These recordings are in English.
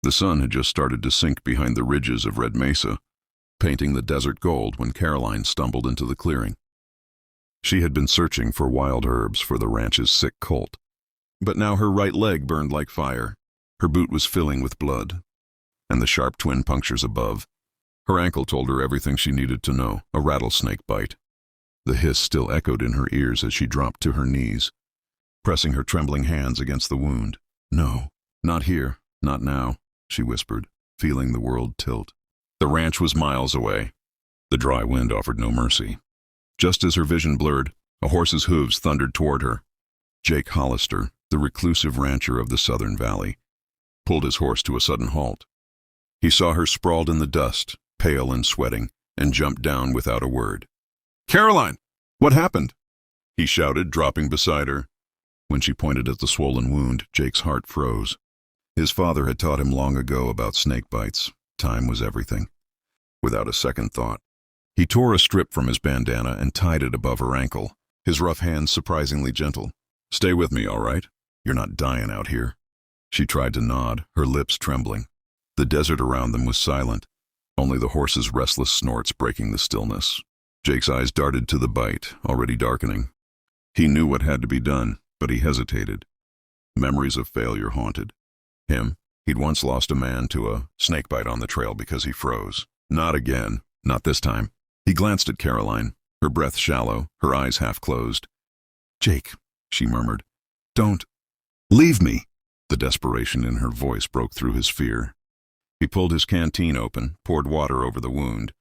The sun had just started to sink behind the ridges of Red Mesa, painting the desert gold when Caroline stumbled into the clearing. She had been searching for wild herbs for the ranch's sick colt, but now her right leg burned like fire, her boot was filling with blood, and the sharp twin punctures above. Her ankle told her everything she needed to know, a rattlesnake bite. The hiss still echoed in her ears as she dropped to her knees, pressing her trembling hands against the wound. "No, not here, not now," she whispered, feeling the world tilt. The ranch was miles away. The dry wind offered no mercy. Just as her vision blurred, a horse's hooves thundered toward her. Jake Hollister, the reclusive rancher of the Southern Valley, pulled his horse to a sudden halt. He saw her sprawled in the dust, pale and sweating, and jumped down without a word. "Caroline! What happened?" he shouted, dropping beside her. When she pointed at the swollen wound, Jake's heart froze. His father had taught him long ago about snake bites. Time was everything. Without a second thought, he tore a strip from his bandana and tied it above her ankle, his rough hands surprisingly gentle. "Stay with me, all right? You're not dying out here." She tried to nod, her lips trembling. The desert around them was silent, only the horse's restless snorts breaking the stillness. Jake's eyes darted to the bite, already darkening. He knew what had to be done, but he hesitated. Memories of failure haunted him. He'd once lost a man to a snakebite on the trail because he froze. Not again, not this time. He glanced at Caroline, her breath shallow, her eyes half closed. "Jake," she murmured, "don't leave me." The desperation in her voice broke through his fear. He pulled his canteen open, poured water over the wound,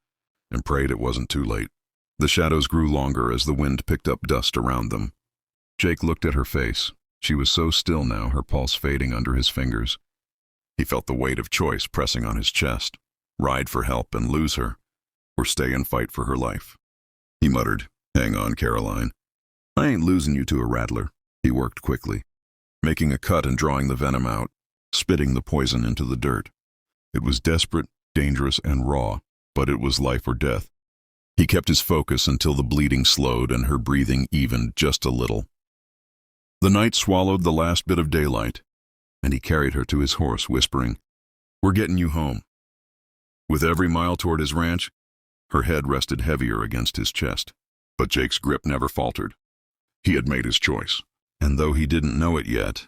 and prayed it wasn't too late. The shadows grew longer as the wind picked up dust around them. Jake looked at her face. She was so still now, her pulse fading under his fingers. He felt the weight of choice pressing on his chest. Ride for help and lose her, or stay and fight for her life. He muttered, "Hang on, Caroline. I ain't losing you to a rattler." He worked quickly, making a cut and drawing the venom out, spitting the poison into the dirt. It was desperate, dangerous, and raw, but it was life or death. He kept his focus until the bleeding slowed and her breathing evened just a little. The night swallowed the last bit of daylight, and he carried her to his horse, whispering, "We're getting you home." With every mile toward his ranch, her head rested heavier against his chest. But Jake's grip never faltered. He had made his choice, and though he didn't know it yet,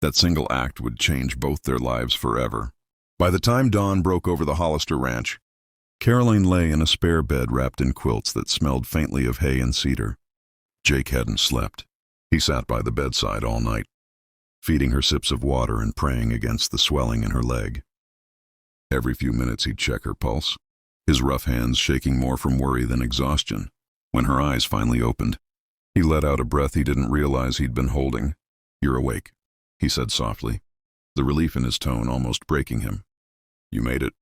that single act would change both their lives forever. By the time dawn broke over the Hollister ranch, Caroline lay in a spare bed wrapped in quilts that smelled faintly of hay and cedar. Jake hadn't slept. He sat by the bedside all night, feeding her sips of water and praying against the swelling in her leg. Every few minutes he'd check her pulse, his rough hands shaking more from worry than exhaustion. When her eyes finally opened, he let out a breath he didn't realize he'd been holding. "You're awake," he said softly, the relief in his tone almost breaking him. "You made it."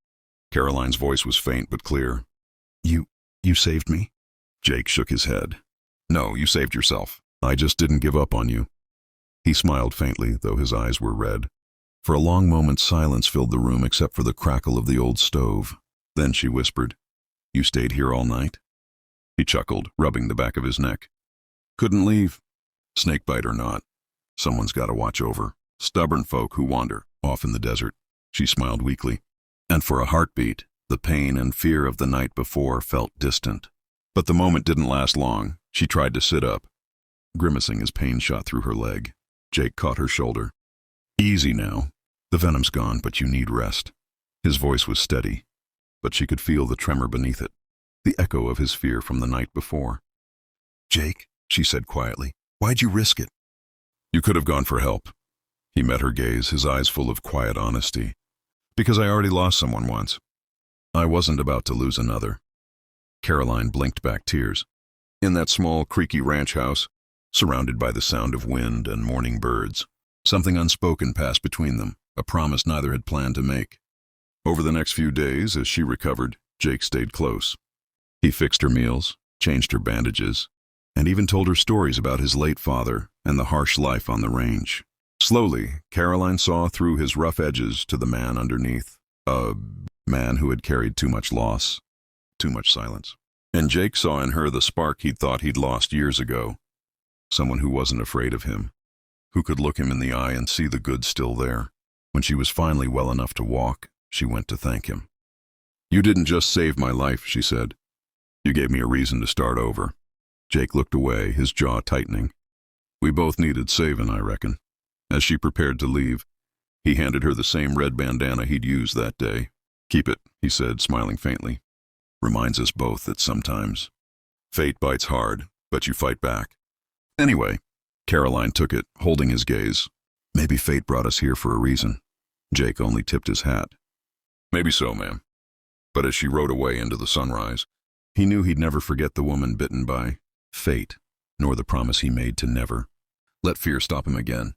Caroline's voice was faint but clear. You saved me?" Jake shook his head. "No, you saved yourself. I just didn't give up on you." He smiled faintly, though his eyes were red. For a long moment silence filled the room except for the crackle of the old stove. Then she whispered, "You stayed here all night?" He chuckled, rubbing the back of his neck. "Couldn't leave. Snakebite or not, someone's got to watch over stubborn folk who wander off in the desert." She smiled weakly, and for a heartbeat, the pain and fear of the night before felt distant. But the moment didn't last long. She tried to sit up, grimacing as pain shot through her leg. Jake caught her shoulder. "Easy now. The venom's gone, but you need rest." His voice was steady, but she could feel the tremor beneath it, the echo of his fear from the night before. "Jake," she said quietly, "why'd you risk it?" "You could have gone for help." He met her gaze, his eyes full of quiet honesty. "Because I already lost someone once. I wasn't about to lose another." Caroline blinked back tears. In that small, creaky ranch house, surrounded by the sound of wind and morning birds, something unspoken passed between them, a promise neither had planned to make. Over the next few days, as she recovered, Jake stayed close. He fixed her meals, changed her bandages, and even told her stories about his late father and the harsh life on the range. Slowly, Caroline saw through his rough edges to the man underneath, a man who had carried too much loss, too much silence. And Jake saw in her the spark he'd thought he'd lost years ago, someone who wasn't afraid of him, who could look him in the eye and see the good still there. When she was finally well enough to walk, she went to thank him. "You didn't just save my life," she said. "You gave me a reason to start over." Jake looked away, his jaw tightening. "We both needed saving, I reckon." As she prepared to leave, he handed her the same red bandana he'd used that day. "Keep it," he said, smiling faintly. "Reminds us both that sometimes fate bites hard, but you fight back." "Anyway," Caroline took it, holding his gaze. "Maybe fate brought us here for a reason." Jake only tipped his hat. "Maybe so, ma'am." But as she rode away into the sunrise, he knew he'd never forget the woman bitten by fate, nor the promise he made to never let fear stop him again.